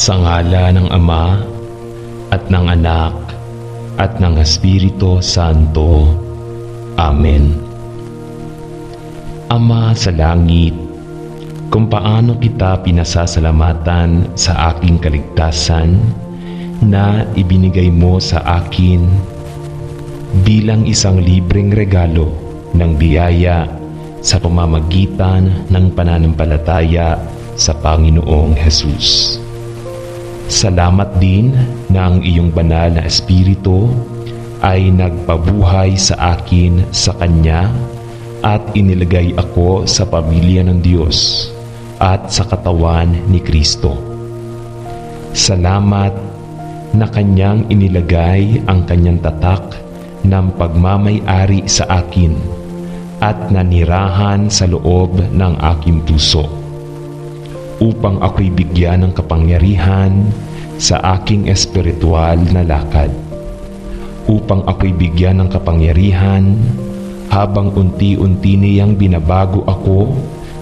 Sa ngala ng Ama at ng Anak at ng Espiritu Santo. Amen. Ama sa langit, kung paano kita pinasasalamatan sa aking kaligtasan na ibinigay mo sa akin bilang isang libreng regalo ng biyaya sa pamamagitan ng pananampalataya sa Panginoong Hesus. Salamat din na ang iyong banal na Espiritu ay nagpabuhay sa akin sa Kanya at inilagay ako sa pamilya ng Diyos at sa katawan ni Kristo. Salamat na Kanyang inilagay ang Kanyang tatak ng pagmamay-ari sa akin at nanirahan sa loob ng aking puso, upang ako'y bigyan ng kapangyarihan sa aking espiritual na lakad, upang ako'y bigyan ng kapangyarihan habang unti-unti niyang binabago ako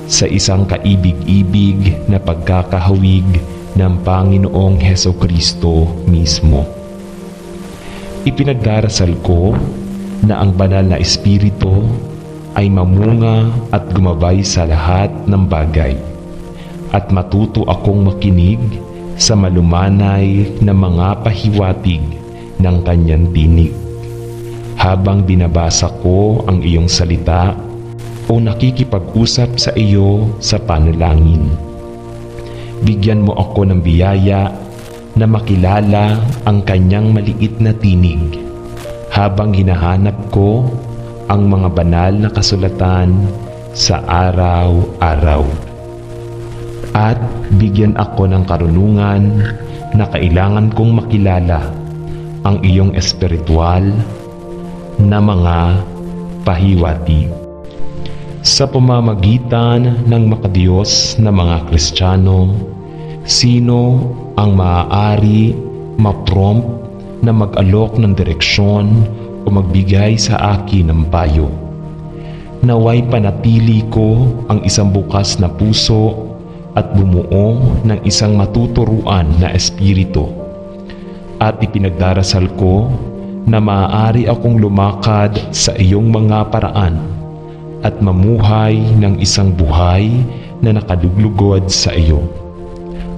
sa isang kaibig-ibig na pagkakahawig ng Panginoong Hesukristo mismo. Ipinagdarasal ko na ang banal na Espiritu ay mamunga at gumabay sa lahat ng bagay, at matuto akong makinig sa malumanay na mga pahiwatig ng Kanyang tinig, habang binabasa ko ang iyong salita o nakikipag-usap sa iyo sa panalangin. Bigyan mo ako ng biyaya na makilala ang Kanyang maliit na tinig habang hinahanap ko ang mga banal na kasulatan sa araw-araw. At bigyan ako ng karunungan na kailangan kong makilala ang iyong espiritual na mga pahiwatig. Sa pamamagitan ng makadiyos na mga Kristiyano, sino ang maaari ma-prompt na mag-alok ng direksyon o magbigay sa akin ng payo? Naway panatili ko ang isang bukas na puso at bumuo ng isang matuturuan na espiritu. At ipinagdarasal ko na maaari akong lumakad sa iyong mga paraan at mamuhay ng isang buhay na nakaluglugod sa iyo.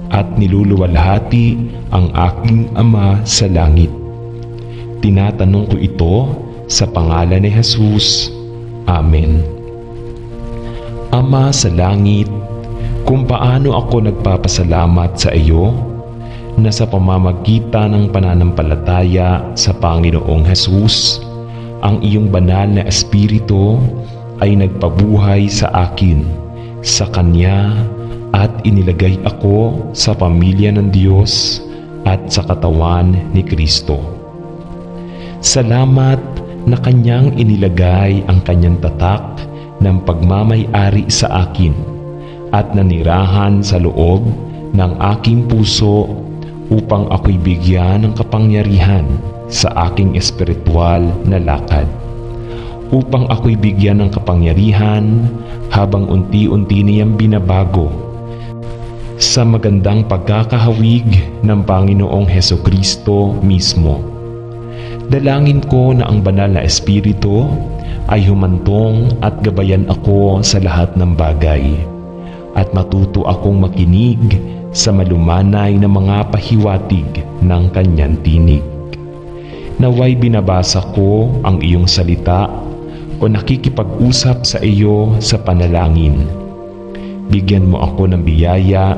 At niluluwalhati ang aking Ama sa langit. Tinatanong ko ito sa pangalan ni Jesus. Amen. Ama sa langit, kung paano ako nagpapasalamat sa iyo na sa pamamagitan ng pananampalataya sa Panginoong Hesus, ang iyong banal na Espiritu ay nagpabuhay sa akin sa Kanya at inilagay ako sa pamilya ng Diyos at sa katawan ni Kristo. Salamat na Kanyang inilagay ang Kanyang tatak ng pagmamay-ari sa akin at nanirahan sa loob ng aking puso upang ako'y bigyan ng kapangyarihan sa aking espiritual na lakad, upang ako'y bigyan ng kapangyarihan habang unti-unti niyang binabago sa magandang pagkakahawig ng Panginoong Hesukristo mismo. Dalangin ko na ang banal na Espiritu ay humantong at gabayan ako sa lahat ng bagay, at matuto akong makinig sa malumanay na mga pahiwatig ng Kanyang tinig. Naway binabasa ko ang iyong salita o nakikipag-usap sa iyo sa panalangin. Bigyan mo ako ng biyaya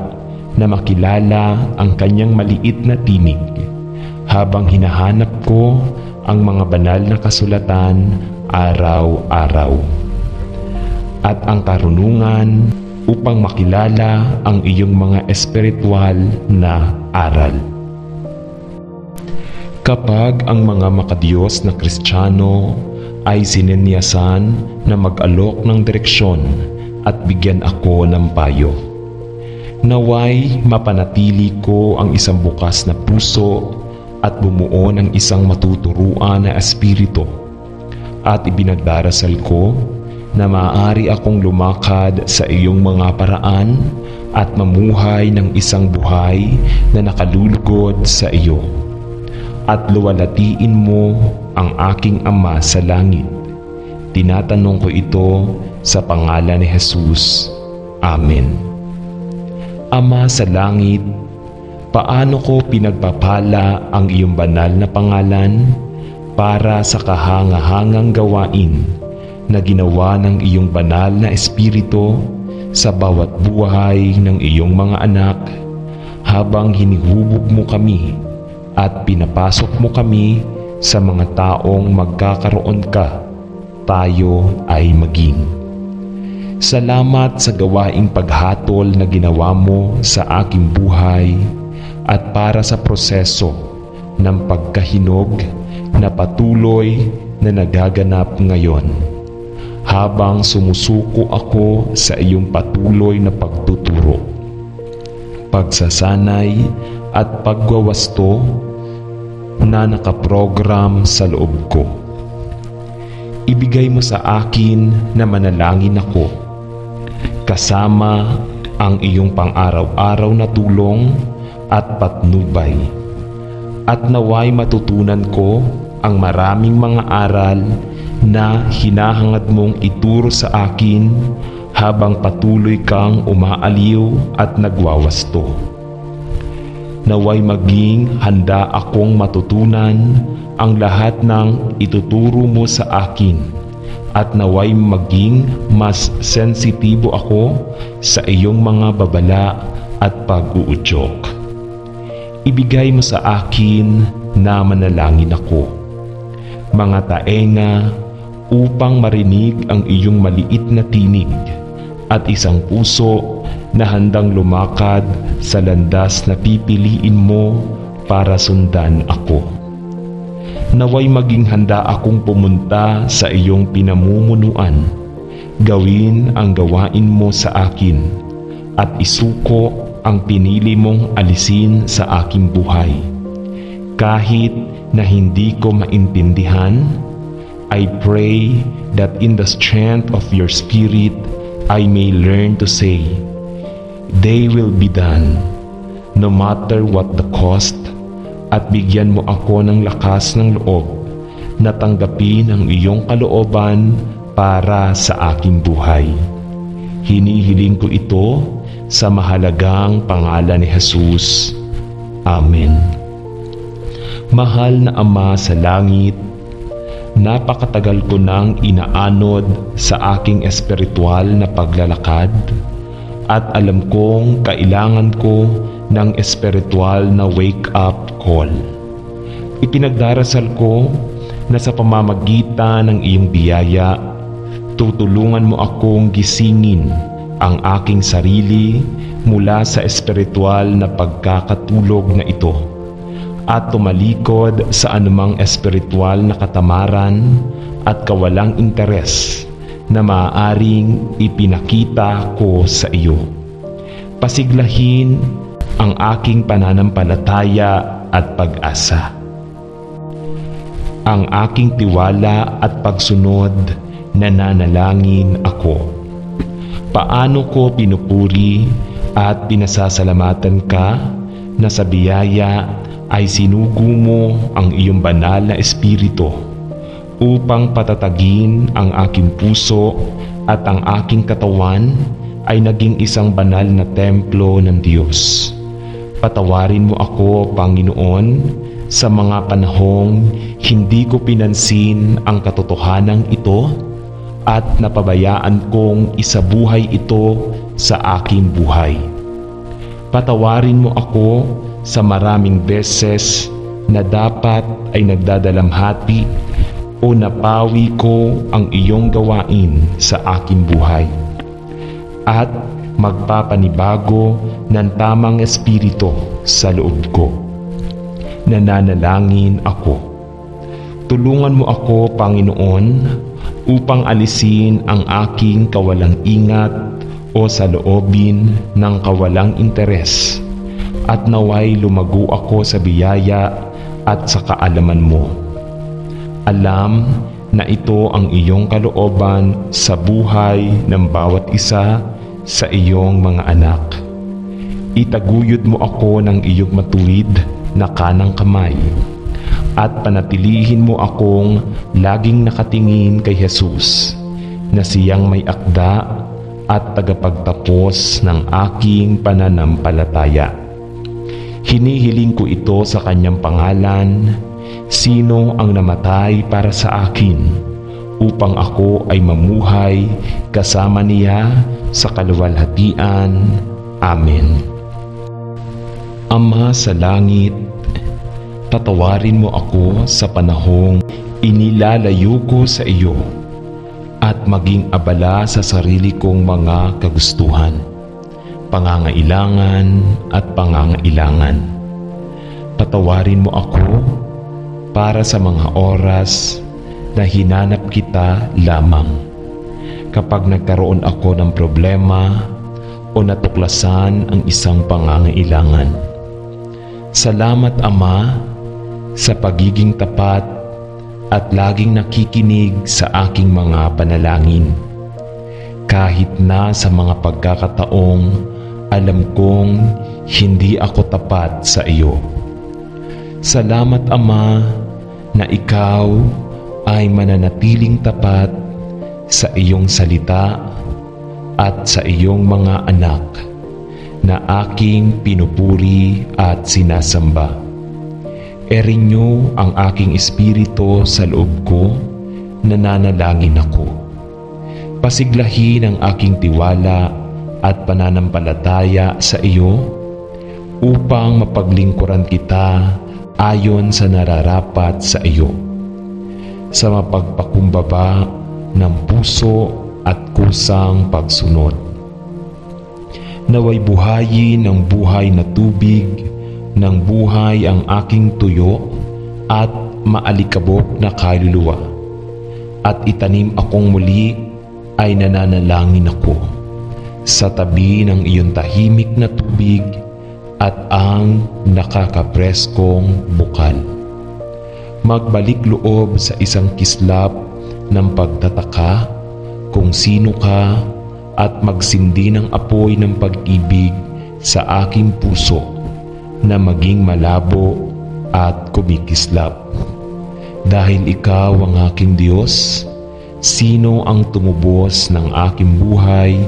na makilala ang Kanyang maliit na tinig habang hinahanap ko ang mga banal na kasulatan araw-araw, at ang karunungan upang makilala ang iyong mga espiritual na aral. Kapag ang mga makadiyos na Kristiyano ay sininyasan na mag-alok ng direksyon at bigyan ako ng payo, naway mapanatili ko ang isang bukas na puso at bumuo ng isang matuturuan na espiritu, at ibinagdarasal ko na maaari akong lumakad sa iyong mga paraan at mamuhay ng isang buhay na nakalulugod sa iyo. At luwalatiin mo ang aking Ama sa langit. Tinatanong ko ito sa pangalan ni Jesus. Amen. Ama sa langit, paano ko pinagpapala ang iyong banal na pangalan para sa kahangahangang gawain na ginawa ng iyong banal na Espiritu sa bawat buhay ng iyong mga anak habang hinihubog mo kami at pinapasok mo kami sa mga taong magkakaroon ka, tayo ay maging. Salamat sa gawaing paghatol na ginawa mo sa aking buhay at para sa proseso ng pagkahinog na patuloy na nagaganap ngayon habang sumusuko ako sa iyong patuloy na pagtuturo, pagsasanay at pagwawasto na nakaprogram sa loob ko. Ibigay mo sa akin na manalangin ako kasama ang iyong pang-araw-araw na tulong at patnubay, at naway matutunan ko ang maraming mga aral na hinahangad mong ituro sa akin habang patuloy kang umaaliw at nagwawasto. Naway maging handa akong matutunan ang lahat ng ituturo mo sa akin, at naway maging mas sensitibo ako sa iyong mga babala at pag-uudyok. Ibigay mo sa akin na manalangin ako, mga taenga, upang marinig ang iyong maliit na tinig, at isang puso na handang lumakad sa landas na pipiliin mo para sundan ako. Naway maging handa akong pumunta sa iyong pinamumunuan, gawin ang gawain mo sa akin, at isuko ang pinili mong alisin sa aking buhay. Kahit na hindi ko maintindihan, I pray that in the strength of your Spirit, I may learn to say, "They will be done," no matter what the cost, at bigyan mo ako ng lakas ng loob na tanggapin ang iyong kalooban para sa aking buhay. Hinihiling ko ito sa mahalagang pangalan ni Jesus. Amen. Mahal na Ama sa langit, napakatagal ko nang inaanod sa aking espiritual na paglalakad, at alam kong kailangan ko ng espiritual na wake-up call. Ipinagdarasal ko na sa pamamagitan ng iyong biyaya, tutulungan mo akong gisingin ang aking sarili mula sa espiritual na pagkakatulog na ito, at tumalikod sa anumang espiritual na katamaran at kawalang interes na maaaring ipinakita ko sa iyo. Pasiglahin ang aking pananampalataya at pag-asa. Ang aking tiwala at pagsunod, nananalangin ako. Paano ko pinupuri at pinasasalamatan ka na sa biyaya ay sinugo mo ang iyong banal na Espiritu upang patatagin ang aking puso, at ang aking katawan ay naging isang banal na templo ng Diyos. Patawarin mo ako, Panginoon, sa mga panahong hindi ko pinansin ang katotohanan ito at napabayaan kong isabuhay ito sa aking buhay. Patawarin mo ako sa maraming beses na dapat ay nagdadalamhati o napawi ko ang iyong gawain sa aking buhay, at magpapanibago ng tamang espiritu sa loob ko. Nananalangin ako. Tulungan mo ako, Panginoon, upang alisin ang aking kawalang ingat o saloobin ng kawalang interes, at naway lumago ako sa biyaya at sa kaalaman mo. Alam na ito ang iyong kalooban sa buhay ng bawat isa sa iyong mga anak. Itaguyod mo ako ng iyong matuwid na kanang kamay at panatilihin mo akong laging nakatingin kay Jesus na siyang may akda at tagapagtapos ng aking pananampalataya. Hinihiling ko ito sa kanyang pangalan, sino ang namatay para sa akin upang ako ay mamuhay kasama niya sa kaluwalhatian. Amen. Ama sa langit, patawarin mo ako sa panahong inilalayo ko sa iyo at maging abala sa sarili kong mga kagustuhan, pangangailangan at pangangailangan. Patawarin mo ako para sa mga oras na hinanap kita lamang kapag nagkaroon ako ng problema o natuklasan ang isang pangangailangan. Salamat Ama sa pagiging tapat at laging nakikinig sa aking mga panalangin. Kahit na sa mga pagkakataong alam kong hindi ako tapat sa iyo. Salamat Ama na ikaw ay mananatiling tapat sa iyong salita at sa iyong mga anak na aking pinupuri at sinasamba. Erinyo ang aking espiritu sa loob ko, nananalangin ako. Pasiglahin ang aking tiwala at pananampalataya sa iyo upang mapaglingkuran kita ayon sa nararapat sa iyo, sa mapagpakumbaba ng puso at kusang pagsunod. Naway buhayin ng buhay na tubig, ng buhay ang aking tuyo at maalikabok na kaluluwa. At itanim akong muli ay nananalangin ako sa tabi ng iyong tahimik na tubig at ang nakakapreskong bukal. Magbalik loob sa isang kislap ng pagtataka kung sino ka at magsindi ng apoy ng pag-ibig sa aking puso na maging malabo at kumikislap. Dahil ikaw ang aking Diyos, sino ang tumubos ng aking buhay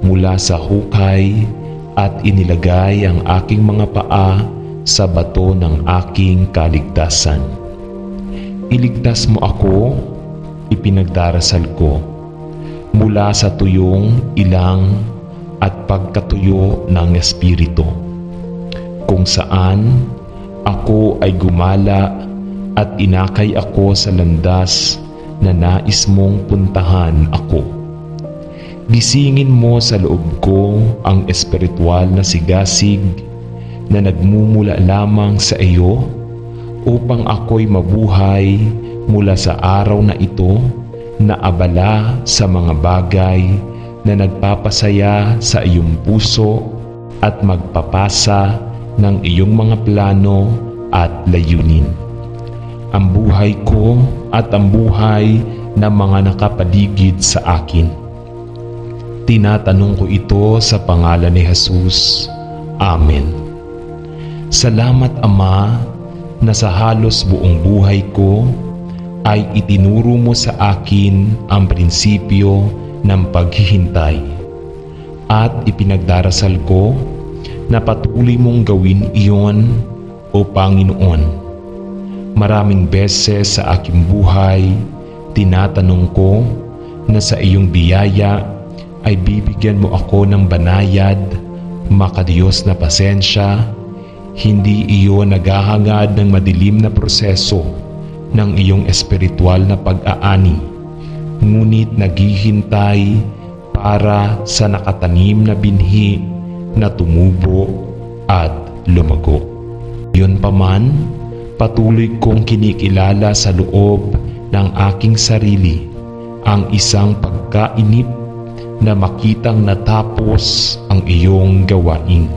mula sa hukay at inilagay ang aking mga paa sa bato ng aking kaligtasan. Iligtas mo ako, ipinagdarasal ko, mula sa tuyong ilang at pagkatuyo ng Espiritu, kung saan ako ay gumala at inakay ako sa landas na nais mong puntahan ako. Gisingin mo sa loob ko ang espiritual na sigasig na nagmumula lamang sa iyo upang ako'y mabuhay mula sa araw na ito na abala sa mga bagay na nagpapasaya sa iyong puso at magpapasa ng iyong mga plano at layunin. Ang buhay ko at ang buhay ng mga nakapaligid sa akin. Tinatanong ko ito sa pangalan ni Jesus. Amen. Salamat Ama na sa halos buong buhay ko ay itinuro mo sa akin ang prinsipyo ng paghihintay at ipinagdarasal ko na patuloy mong gawin iyon, O Panginoon. Maraming beses sa aking buhay, tinatanong ko na sa iyong biyaya ay bibigyan mo ako ng banayad, makadiyos na pasensya, hindi iyon naghahangad ng madilim na proseso ng iyong espiritual na pag-aani, ngunit naghihintay para sa nakatanim na binhi na tumubo at lumago. Yun pa man, patuloy kong kinikilala sa loob ng aking sarili ang isang pagkainip na makitang natapos ang iyong gawain.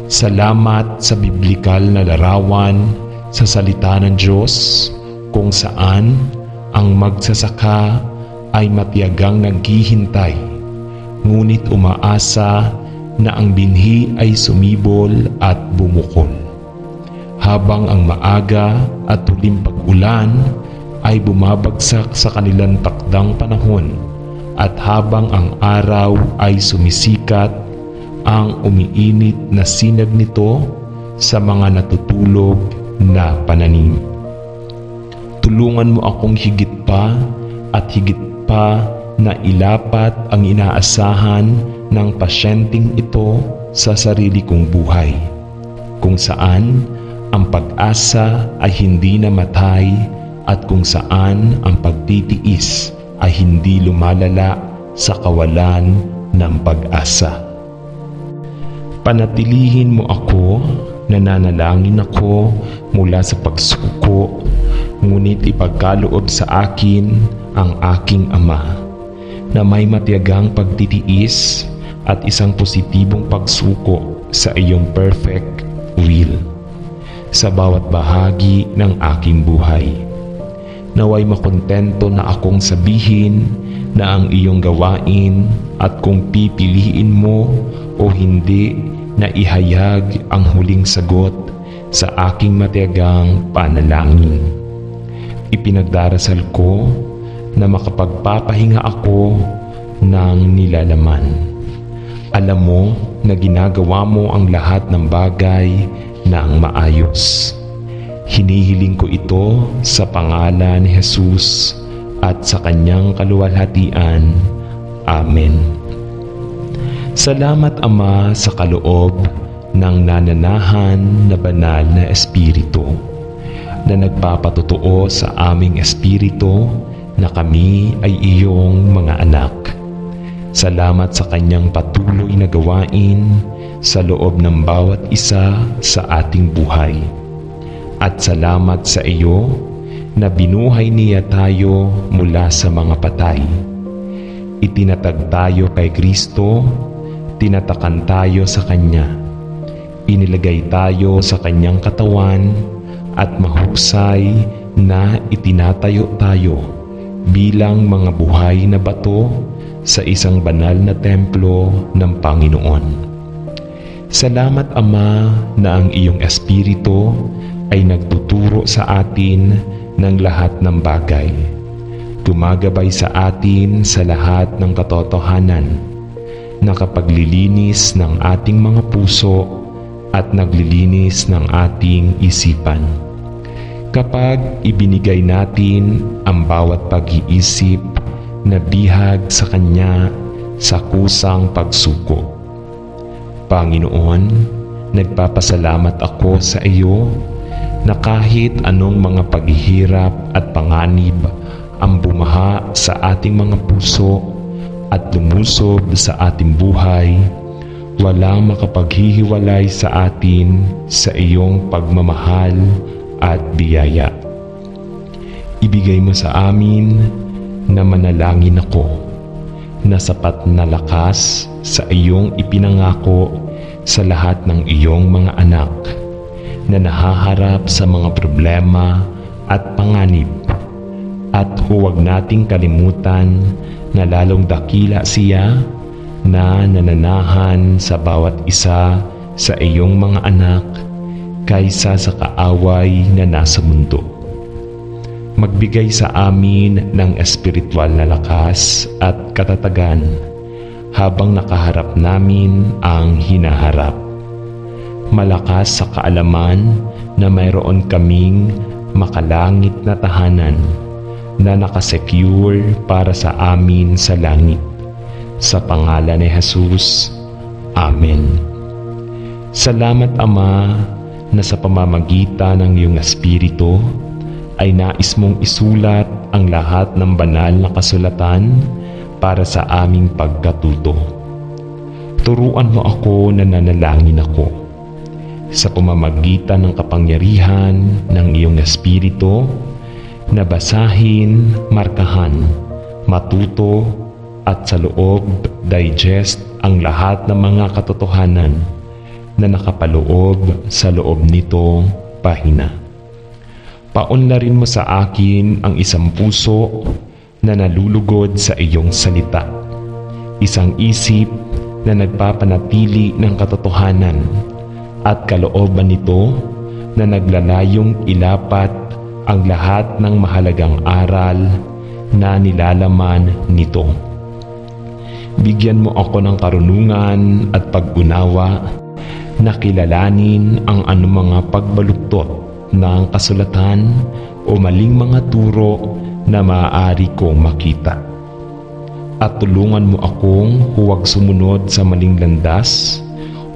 Salamat sa biblikal na larawan sa salita ng Diyos kung saan ang magsasaka ay matiyagang naghihintay, ngunit umaasa na ang binhi ay sumibol at bumukol. Habang ang maaga at huling pag-ulan ay bumabagsak sa kanilang takdang panahon, at habang ang araw ay sumisikat, ang umiinit na sinag nito sa mga natutulog na pananim. Tulungan mo akong higit pa at higit pa na ilapat ang inaasahan ng pasyenteng ito sa sarili kong buhay, kung saan ang pag-asa ay hindi namatay at kung saan ang pagtitiis ay hindi lumalala sa kawalan ng pag-asa. Panatilihin mo ako, nananalangin ako mula sa pagsuko, ngunit ipagkaloob sa akin ang aking Ama na may matiyagang pagtitiis at isang positibong pagsuko sa iyong perfect will sa bawat bahagi ng aking buhay. Naway makontento na akong sabihin na ang iyong gawain at kung pipiliin mo o hindi na ihayag ang huling sagot sa aking matiyagang panalangin. Ipinagdarasal ko na makapagpapahinga ako ng nilalaman. Alam mo na ginagawa mo ang lahat ng bagay ng maayos. Hinihiling ko ito sa pangalan ni Jesus at sa kanyang kaluwalhatian. Amen. Salamat Ama sa kaloob ng nananahan na banal na Espiritu na nagpapatotoo sa aming espiritu na kami ay iyong mga anak. Salamat sa kanyang patuloy na gawain sa loob ng bawat isa sa ating buhay. At salamat sa iyo na binuhay niya tayo mula sa mga patay. Itinatag tayo kay Kristo, tinatakan tayo sa Kanya. Inilagay tayo sa Kanyang katawan at mahusay na itinatayo tayo bilang mga buhay na bato sa isang banal na templo ng Panginoon. Salamat Ama na ang iyong Espiritu ay nagtuturo sa atin ng lahat ng bagay. Gumagabay sa atin sa lahat ng katotohanan, nakapaglilinis ng ating mga puso at naglilinis ng ating isipan. Kapag ibinigay natin ang bawat pag-iisip na bihag sa Kanya sa kusang pagsuko. Panginoon, nagpapasalamat ako sa iyo na kahit anong mga paghihirap at panganib ang bumaha sa ating mga puso at lumusob sa ating buhay, walang makapaghihiwalay sa atin sa iyong pagmamahal at biyaya. Ibigay mo sa amin na manalangin ako na sapat na lakas sa iyong ipinangako sa lahat ng iyong mga anak na nahaharap sa mga problema at panganib, at huwag nating kalimutan na lalong dakila siya na nananahan sa bawat isa sa iyong mga anak kaysa sa kaaway na nasa mundo. Magbigay sa amin ng espiritual na lakas at katatagan habang nakaharap namin ang hinaharap. Malakas sa kaalaman na mayroon kaming makalangit na tahanan na nakasecure para sa amin sa langit. Sa pangalan ni Jesus. Amen. Salamat Ama na sa pamamagitan ng iyong Espiritu ay nais mong isulat ang lahat ng banal na kasulatan para sa aming pagkatuto. Turuan mo ako na nanalangin ako sa pamamagitan ng kapangyarihan ng iyong Espiritu na basahin, markahan, matuto at sa loob digest ang lahat ng mga katotohanan na nakapaloob sa loob nitong pahina. Paunlarin mo sa akin ang isang puso na nalulugod sa iyong salita, isang isip na nagpapanatili ng katotohanan at kalooban nito na naglalayong ilapat ang lahat ng mahalagang aral na nilalaman nito. Bigyan mo ako ng karunungan at pag-unawa na kilalanin ang anumang pagbaluktot ng kasulatan o maling mga turo na maaari kong makita. At tulungan mo akong huwag sumunod sa maling landas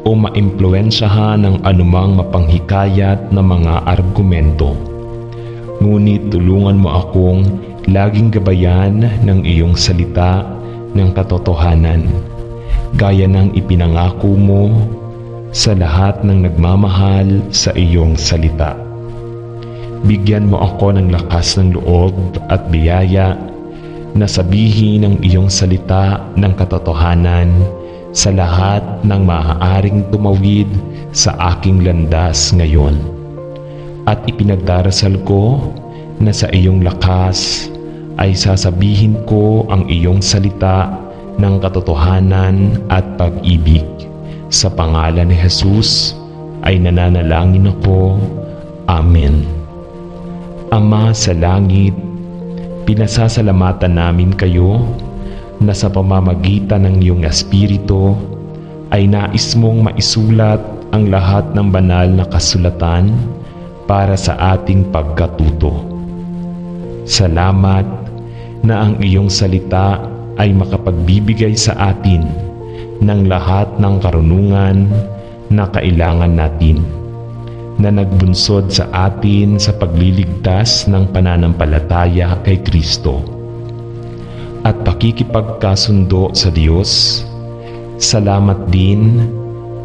o maimpluwensyahan ng anumang mapanghikayat na mga argumento. Ngunit tulungan mo akong laging gabayan ng iyong salita ng katotohanan, gaya ng ipinangako mo sa lahat ng nagmamahal sa iyong salita. Bigyan mo ako ng lakas ng loob at biyaya na sabihin ang iyong salita ng katotohanan sa lahat ng maaaring tumawid sa aking landas ngayon. At ipinagdarasal ko na sa iyong lakas ay sasabihin ko ang iyong salita ng katotohanan at pag-ibig. Sa pangalan ni Jesus ay nananalangin ako. Amen. Ama sa langit, pinasasalamatan namin kayo na sa pamamagitan ng iyong Espiritu ay nais mong maisulat ang lahat ng banal na kasulatan para sa ating pagkatuto. Salamat na ang iyong salita ay makapagbibigay sa atin ng lahat ng karunungan na kailangan natin, na nagbunsod sa atin sa pagliligtas ng pananampalataya kay Kristo at pakikipagkasundo sa Diyos. Salamat din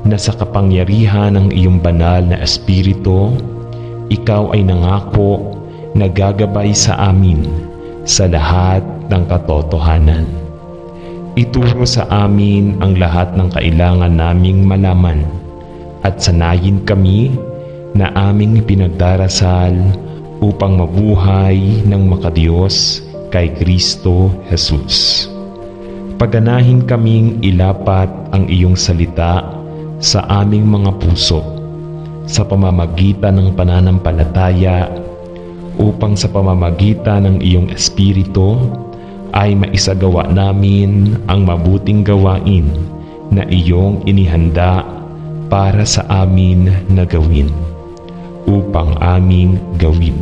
na sa kapangyarihan ng iyong banal na Espiritu, ikaw ay nangako na gagabay sa amin sa lahat ng katotohanan. Ituro sa amin ang lahat ng kailangan naming malaman at sanayin kami na aming pinagdarasal upang mabuhay ng makadiyos kay Kristo Jesus. Paganahin kaming ilapat ang iyong salita sa aming mga puso sa pamamagitan ng pananampalataya, upang sa pamamagitan ng iyong Espiritu ay maisagawa namin ang mabuting gawain na iyong inihanda para sa amin na gawin, upang aming gawin.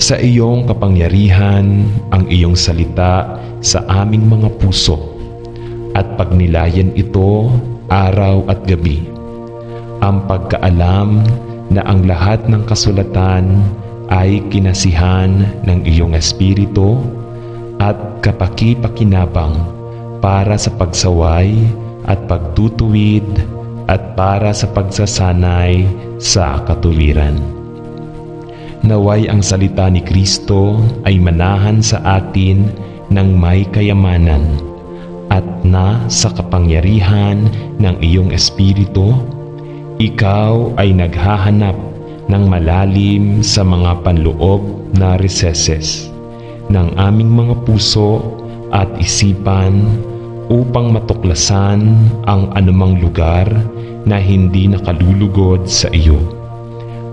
Sa iyong kapangyarihan ang iyong salita sa aming mga puso at pagnilayan ito araw at gabi. Ang pagkaalam na ang lahat ng kasulatan ay kinasihan ng iyong Espiritu at kapaki-pakinabang para sa pagsaway at pagtutuwid at para sa pagsasanay sa katuwiran. Naway ang salita ni Kristo ay manahan sa atin ng may kayamanan, at na sa kapangyarihan ng iyong Espiritu, ikaw ay naghahanap ng malalim sa mga panloob na recesses ng aming mga puso at isipan, upang matuklasan ang anumang lugar na hindi nakalulugod sa iyo,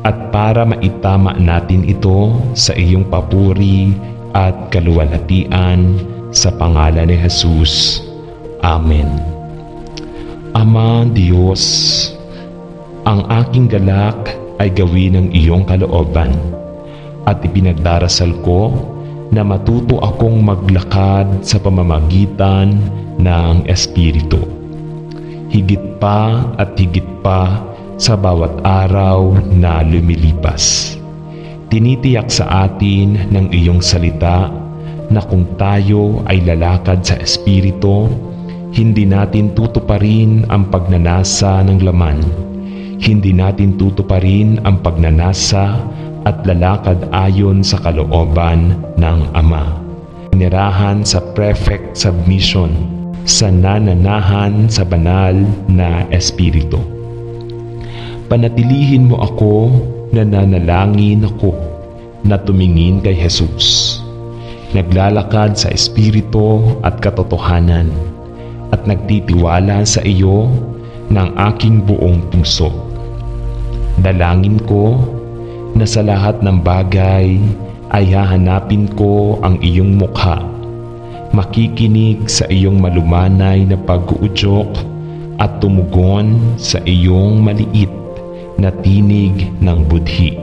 at para maitama natin ito sa iyong papuri at kaluwalhatian sa pangalan ni Jesus. Amen. Ama Diyos, ang aking galak ay gawin ng iyong kalooban, at ipinagdarasal ko na matuto akong maglakad sa pamamagitan ng Espiritu. Higit pa at higit pa sa bawat araw na lumilipas. Tinitiyak sa atin ng iyong salita na kung tayo ay lalakad sa Espiritu, hindi natin tutuparin ang pagnanasa ng laman. Hindi natin tutuparin ang pagnanasa at lalakad ayon sa kalooban ng Ama. Nirahan sa perfect submission, sa nananahan sa banal na Espiritu. Panatilihin mo ako na nanalangin ako na tumingin kay Jesus, naglalakad sa Espiritu at katotohanan, at nagtitiwala sa iyo ng aking buong puso. Dalangin ko na sa lahat ng bagay ay hahanapin ko ang iyong mukha, makikinig sa iyong malumanay na pag-uudyok at tumugon sa iyong maliit na tinig ng budhi.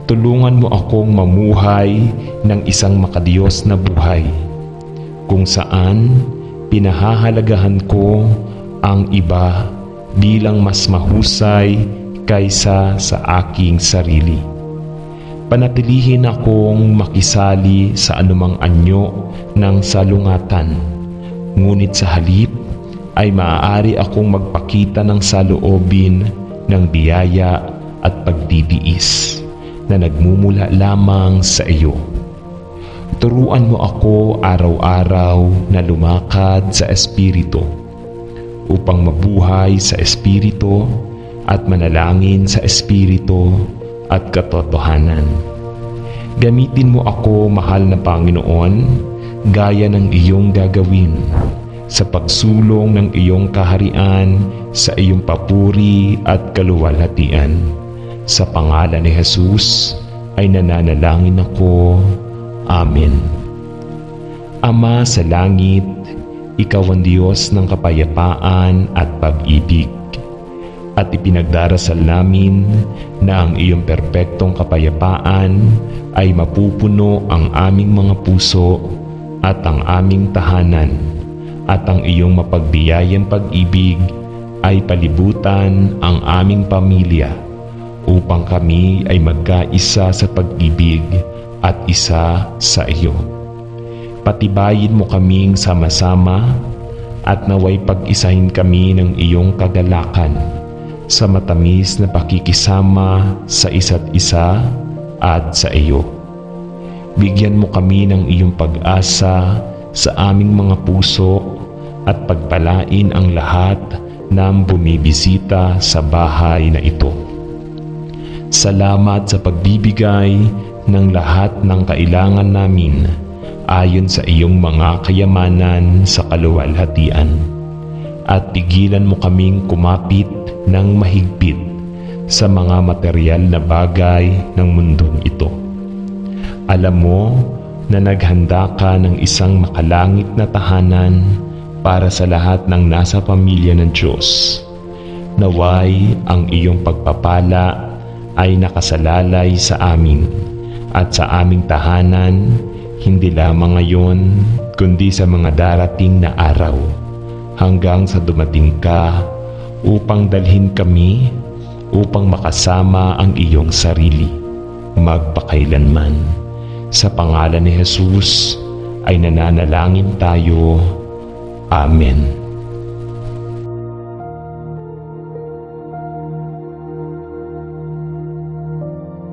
Tulungan mo akong mamuhay ng isang makadiyos na buhay, kung saan pinahahalagahan ko ang iba bilang mas mahusay kaysa sa aking sarili. Panatilihin akong makisali sa anumang anyo ng salungatan, ngunit sa halip ay maaari akong magpakita ng saloobin ng biyaya at pagtitiis na nagmumula lamang sa iyo. Turuan mo ako araw-araw na lumakad sa Espiritu upang mabuhay sa Espiritu at manalangin sa Espiritu at katotohanan. Gamitin mo ako, mahal na Panginoon, gaya ng iyong gagawin sa pagsulong ng iyong kaharian sa iyong papuri at kaluwalhatian. Sa pangalan ni Jesus ay nananalangin ako. Amen. Ama sa langit, ikaw ang Diyos ng kapayapaan at pag-ibig. At ipinagdarasal namin na ang iyong perpektong kapayapaan ay mapupuno ang aming mga puso at ang aming tahanan, at ang iyong mapagbiyayang pag-ibig ay palibutan ang aming pamilya upang kami ay magkaisa sa pag-ibig at isa sa iyo. Patibayin mo kaming sama-sama at naway pag-isahin kami ng iyong kagalakan sa matamis na pakikisama sa isa't isa at sa iyo. Bigyan mo kami ng iyong pag-asa sa aming mga puso at pagpalain ang lahat ng bumibisita sa bahay na ito. Salamat sa pagbibigay ng lahat ng kailangan namin ayon sa iyong mga kayamanan sa kaluwalhatian, at pigilan mo kaming kumapit ng mahigpit sa mga material na bagay ng mundong ito. Alam mo na naghanda ka ng isang makalangit na tahanan para sa lahat ng nasa pamilya ng Diyos. Naway ang iyong pagpapala ay nakasalalay sa amin at sa aming tahanan, hindi lamang ngayon kundi sa mga darating na araw, hanggang sa dumating ka upang dalhin kami upang makasama ang iyong sarili magpakailanman. Sa pangalan ni Jesus ay nananalangin tayo. Amen.